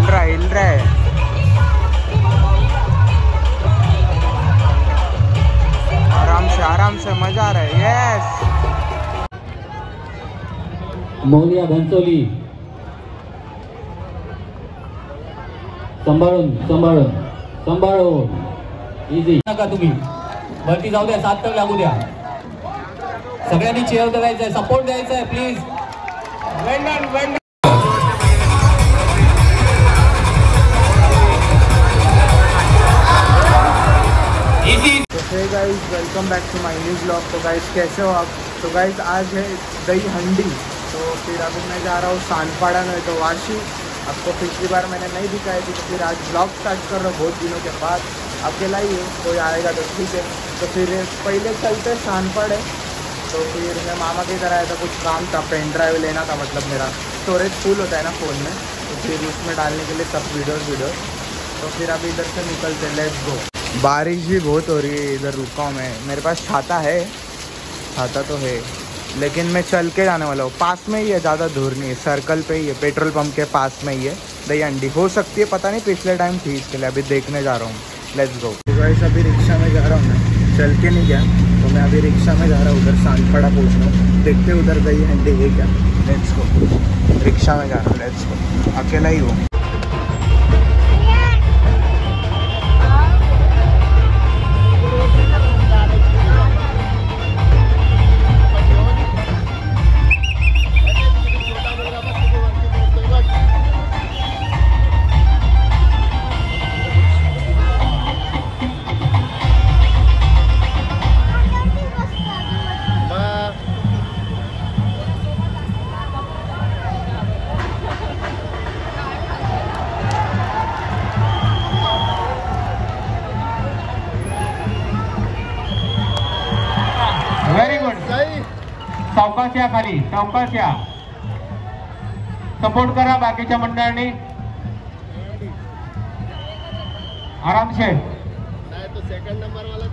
Hill रहा है। आराम से मजा आ रहा है। यस मोलिया घनसोली, सांभाळून इझी नका तुम्ही वरती जाऊ द्या, 7 तक लागू द्या। सगळ्यांनी चेअर करायचंय, सपोर्ट द्यायचा आहे please. Hey guys welcome back to my new blog. तो गाइस कैसे हो आप? तो गाइस आज है दही हंडी। तो फिर अभी मैं जा रहा हूँ सानपाड़ा में, तो वाशी। आपको पिछली बार मैंने नहीं दिखाई थी, तो फिर आज ब्लॉग स्टार्ट कर रहा हूँ बहुत दिनों के बाद। अकेला ही है, कोई आएगा तो ठीक है। तो फिर पहले चलते सानपाड़े। तो फिर मैं मामा के इधर आया था, कुछ काम था, पेन ड्राइव लेना था। मतलब मेरा स्टोरेज फुल होता है ना फ़ोन में, तो फिर उसमें डालने के लिए सब वीडियोज़। तो फिर अभी इधर से निकलते, लेट्स गो। बारिश भी बहुत हो रही है, इधर रुका हूँ मैं। मेरे पास छाता है, छाता तो है, लेकिन मैं चल के जाने वाला हूँ। पास में ही है, ज़्यादा दूर नहीं है, सर्कल पे ही है, पेट्रोल पंप के पास में ही है दही हंडी। हो सकती है, पता नहीं, पिछले टाइम थी, इसके लिए अभी देखने जा रहा हूँ। Let's go. गाइस अभी रिक्शा में जा रहा हूँ मैं, चल के नहीं गया, तो मैं अभी रिक्शा में जा रहा हूँ उधर सानपाड़ा पहुँचना। देखते उधर दही हंडी है क्या। लेट्स गो, रिक्शा में जा रहा हूँ, लेट्स गो। अकेला ही हूँ। Very good. सावकाश या, खाली सावकाश या, सपोर्ट करा बाकीच्या मंडळांनी, आरामसे। नाही तो सेकंड नंबर वाला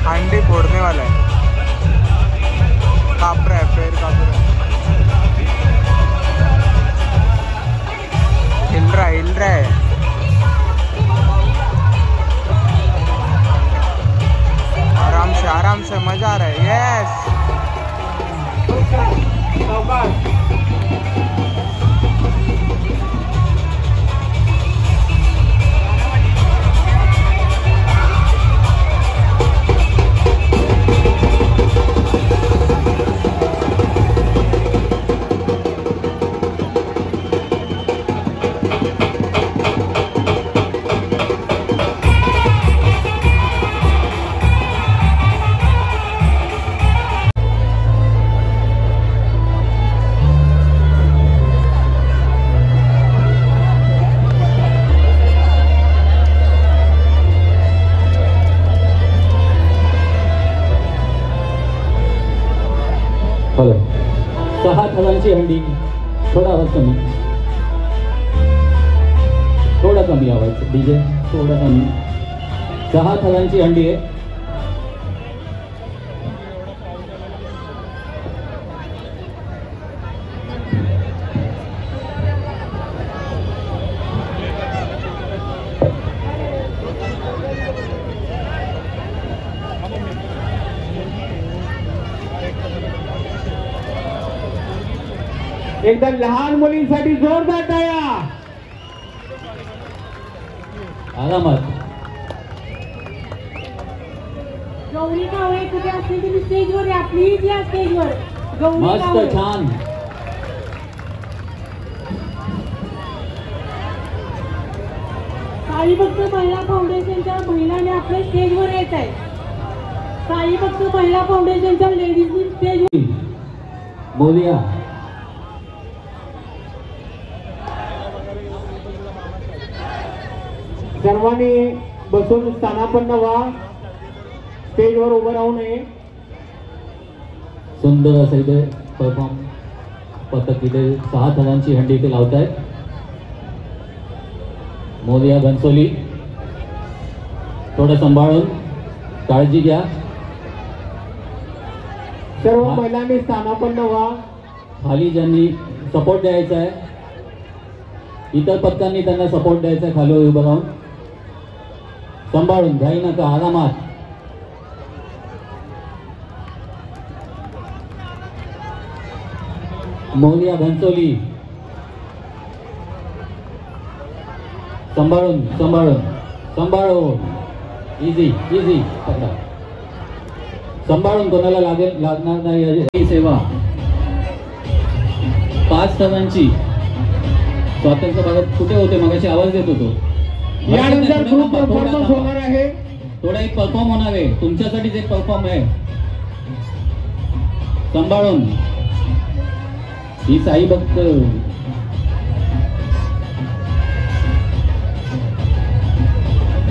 हंडी फोड़ने वाला है, काँप रहा है, पैर काँप रहा है, हिल रहा है। आराम से मजा आ रहा है। यस हॅलो, 6 थाळांची हंडी, थोडा आवाज कमी, थोडा कमी आवाज डीजे, थोडा कमी। 6 थाळांची हंडी आहे। एकदम लहान मुलींसाठी जोरदार टाळ्या। आरामात। गौरी कावळे कुठे असतील तुम्ही स्टेजवर या प्लीज, या स्टेजवर। मस्त, छान। साई भक्त महिला फाउंडेशनच्या महिलांनी आपल्या स्टेजवर येत आहे। साई भक्त महिला फाउंडेशनच्या लेडीजनी स्टेजवर। मोलिया सर्वांनी बसून स्थानापन्न व्हा, स्टेजवर उभं राहू नये. सुंदर असं इथे परफॉर्म पथक इथे 6 थरांची हंडी इथे लावतायत. मोदिया घनसोली थोडं सांभाळून, काळजी घ्या. सर्व महिलांनी स्थानापन्न व्हा. खाली ज्यांनी सपोर्ट द्यायचा आहे, इतर पथकांनी त्यांना सपोर्ट द्यायचा आहे. खाली उभं राहून सांभाळून, घाई नका, आरामात. मोनिया घनसोली सांभाळून सांभाळून सांभाळून, इझी इझी पकडा, सांभाळून, कोणाला लागणार नाही. सेवा 5 टनांची स्वातंत्र्य भागात कुठे होते मगाशी आवाज देत होतो. यानंतर ग्रुप परफॉर्मन्स होणार आहे. थोडा एक परफॉर्म होणार आहे तुमच्यासाठीच, एक परफॉर्म आहे. सांभाळून, ही साई भक्त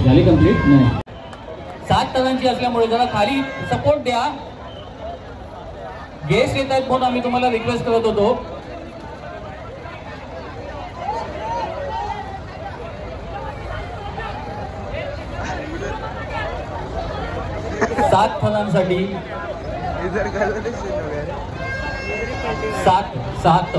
झाली कंप्लीट नाही. 7 टनांची असल्यामुळे जरा खाली सपोर्ट द्या. गेस्ट येत आहेत म्हणून आम्ही तुम्हाला रिक्वेस्ट करत होतो. 7 टनांसाठी 7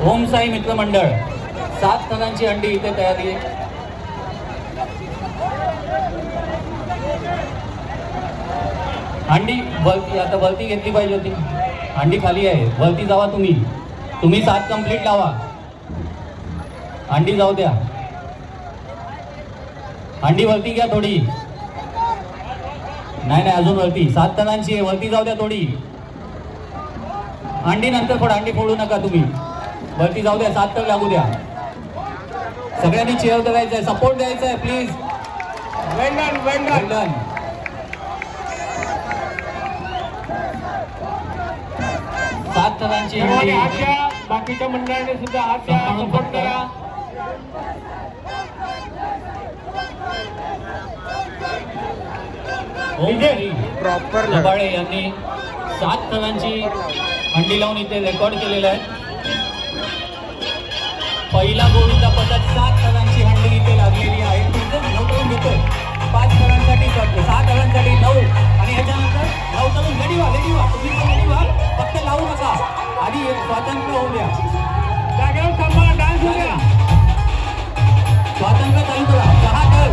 ओम साई मित्र मंडळ 7 टनांची हंडी इथे तयारी आहे. हंडी वरती, आता वरती घेतली पाहिजे होती. हंडी खाली आहे, वरती जावा. तुम्ही 7 कंप्लीट लावा. हंडी जाऊ द्या. हंडी वरती घ्या थोडी. नाही अजून वरती 7 टनांची आहे, वरती जाऊ द्या थोडी. हंडी नंतर फोडा, हंडी फोडू नका तुम्ही. वरती जाऊ द्या, 7 टन लागू द्या. सगळ्यांनी चेअर करायचं आहे, सपोर्ट द्यायचा आहे प्लीज. Well done. 7 टनांची हंडी. बाकीच्या मंडळाने सुद्धा हात द्या, सपोर्ट करा. प्रॉपर लबाळे यांनी 7 टनांची हंडी लावून इथे रेकॉर्ड केलेला आहे. पहिला गोविंदा पथक 7 टनांची हंडी इथे लागलेली आहे. नोटवून घेतोय. 5 टनांसाठी 6 टनांसाठी 9 आणि ह्याच्यानंतर 9 टन. रेडी व्हा. तुम्ही पण रेडी व्हा, फक्त लावू नका. आधी स्वातंत्र्य होऊ द्या. जागेवर थांबा, डान्स होऊ द्या. स्वातंत्र्य चालू करा. 6 टन.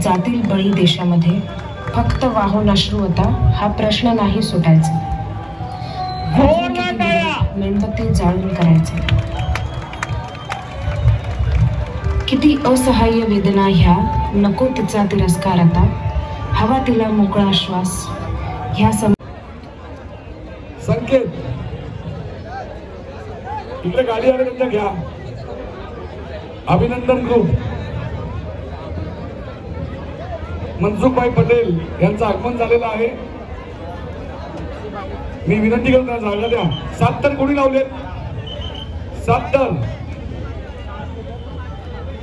जातील बळी देशामध्ये फक्त वाहून अश्रुवता हा प्रश्न नाही सुटायचा. मेणबत्ती जाळून करायचा. किती असहाय्य वेदना ह्या, नको तिचा तिरस्कार आता, हवा तिला मोकळा श्वास. ह्या संकेत इकडे गाडी आले त्यांच्या घ्या. अभिनंदन ग्रुप मनसुखभाई पटेल यांचं आगमन झालेलं आहे. मी विनंती करतो जागा द्या. 7 टन कोणी लावलेत? 7 टन.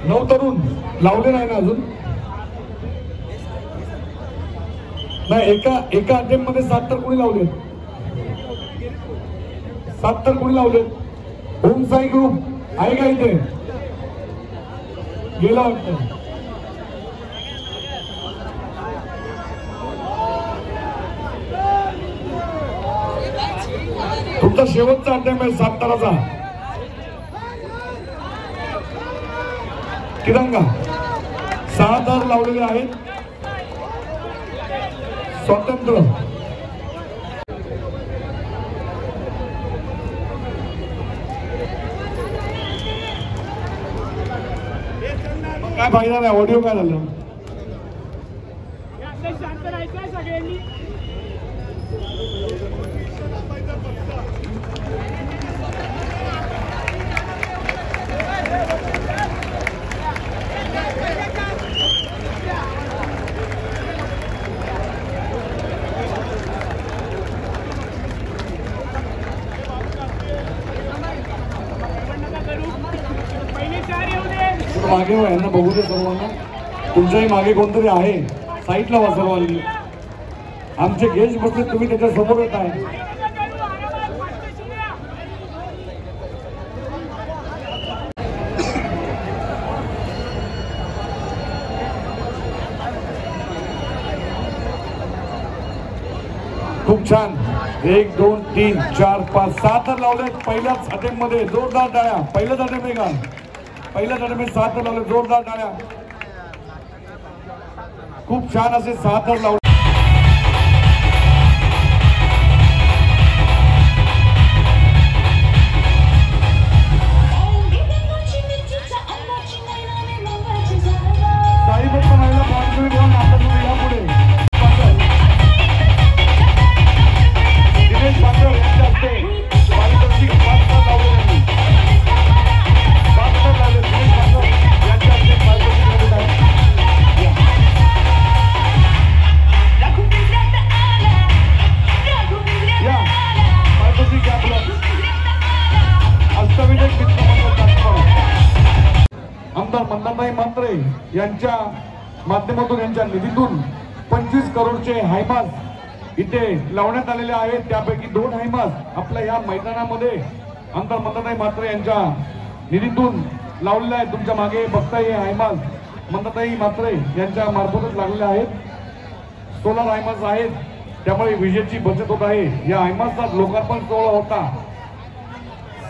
9 तरुण लावले नाही ना अजून? नाही, एका अटेम्प्ट मध्ये 7 टन कोणी लावलेत? 7 टन कोणी लावलेत? ओम साई ग्रुप आहे का इथे? गेला वाटतं. तुमचा शेवटचा अटेम्प्ट आहे 7 टनाचा. तिरंगा 6 टन लावलेले आहेत. स्वातंत्र्य काय फायदा नाही. ऑडिओ काय झालं? शांत राहायचं सगळ्यांनी. मागे यांना बघू दे सर्वांना. तुमच्याही मागे कोणतरी आहे, साईडला वा सर्वांनी. आमचे गेस्ट बसले, तुम्ही त्याच्या समोर येत आहे. खूप छान. 1 2 3 4 5 6 तर लावले पहिल्याच अटेम्प्ट मध्ये. जोरदार टाळ्या. पहिल्याच अटेम्प्ट आहे का? पहिल्याच अटेम्प्ट 6 तर लावले. जोरदार टाळ्या. खूप छान असे 6 तर लावले. साईभक्त महिला बांधवी घेऊन आता तुम्ही यापुढे दिनेश पांढर यांच्या हस्ते पारितोषिक 5 तर लावले. दिनेश पांढर यांच्या हस्ते पारितोषिक देत आहे. या पारितोषिक घ्या आपलं. अष्टविनायक मित्र मंडळ तासगाव आमदार मंदाताई म्हात्रे यांच्या माध्यमातून, यांच्या निधीतून 25 करोडचे हायमास इथे लावण्यात आलेले आहेत. त्यापैकी 2 हायमास आपल्या या मैदानामध्ये आमदार मंदाताई म्हात्रे यांच्या निधीतून लावलेले आहेत. तुमच्या मागे बघताय हे हायमास मंदाताई म्हात्रे यांच्या मार्फतच लागलेले आहेत. सोलार हायमास आहेत, त्यामुळे विजेची बचत होत आहे. या हायमासचा लोकार्पण सोहळा होता.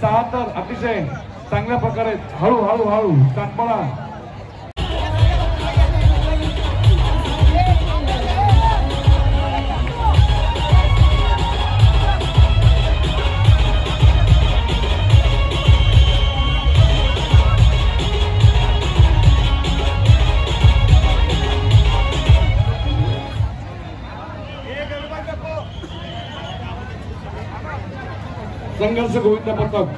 6 तर अतिशय चांगल्या प्रकारे हळूहळू कानपडा. संघर्ष गोविंद पथक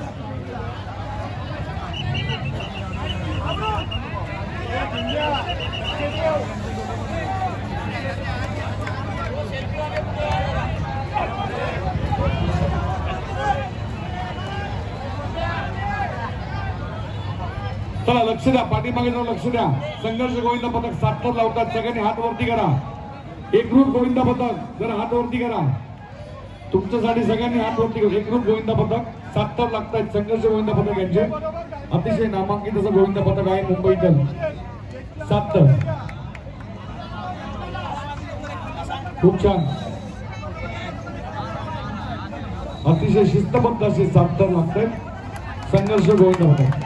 चला लक्ष द्या. पाठीमागे जाऊन लक्ष द्या. संघर्ष गोविंद पथक 7 तर लावतात. सगळ्यांनी हात वरती करा. एकरूप गोविंद पथक जरा हात वरती करा. तुमच्यासाठी सगळ्यांनी हात वरती करा. एकरूप गोविंद पथक 7 तर लागतात. संघर्ष गोविंद पथक यांचे अतिशय नामांकित असं गोविंद पथक आहे मुंबईतील. 7 तर खूप छान. अतिशय शिस्तबद्ध असे 7 तर लागतात. संघर्ष गोविंद पथक.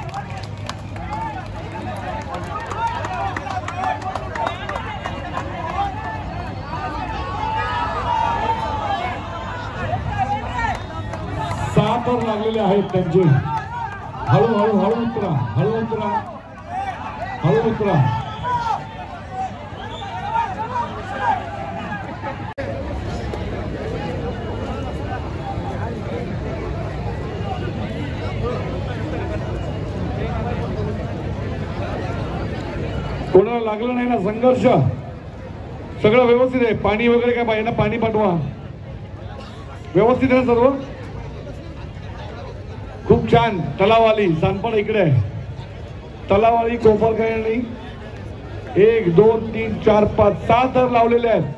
तर लागलेले आहेत त्यांचे. हळूहळू उतरा. हळू उतरा. कोणाला लागलं नाही ना? संघर्ष सगळं व्यवस्थित आहे. पाणी वगैरे काय पाहिजे ना? पाणी पाठवा. व्यवस्थित आहे सर्व. खूप छान. तलावाली सानपाड इकडे आहे. तलावाली कोपरखेळणी 1 2 3 4 5 6 तर लावलेले आहेत.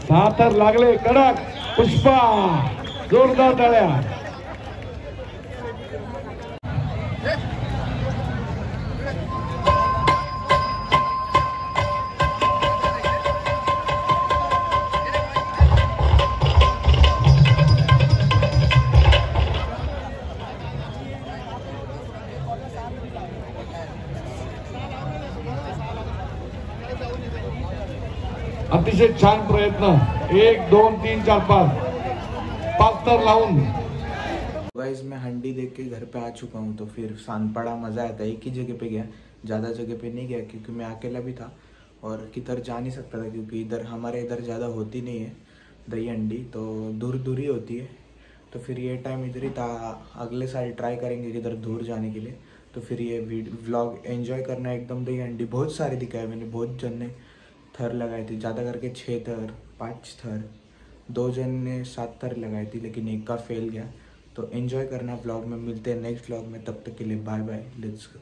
6 तर लागले. कडक. पुष्पा जोरदार टाळ्या. अतिशय छान प्रयत्न. 1 2 3 4 5 तर लाऊन. गाइस मैं हंडी देख के घर पे आ चुका हूँ. तो फिर सानपाड़ा मज़ा आया था. एक ही जगह पे गया, ज़्यादा जगह पे नहीं गया क्योंकि मैं अकेला भी था और किधर जा नहीं सकता था क्योंकि इधर हमारे इधर ज़्यादा होती नहीं है दही हंडी, तो दूर दूर ही होती है। तो फिर ये टाइम इधर ही था। अगले साल ट्राई करेंगे किधर दूर जाने के लिए। तो फिर ये व्लॉग एंजॉय करना एकदम दही हंडी बहुत सारे दिखाए मैंने, बहुत जन ने थर लगाए थे, ज़्यादा करके 6 थर 5 थर, 2 जन ने 7 थर लगाई थी लेकिन एक का फेल गया। तो एंजॉय करना व्लॉग में, मिलते हैं नेक्स्ट व्लॉग में, तब तक के लिए बाय बाय, लेट्स गो।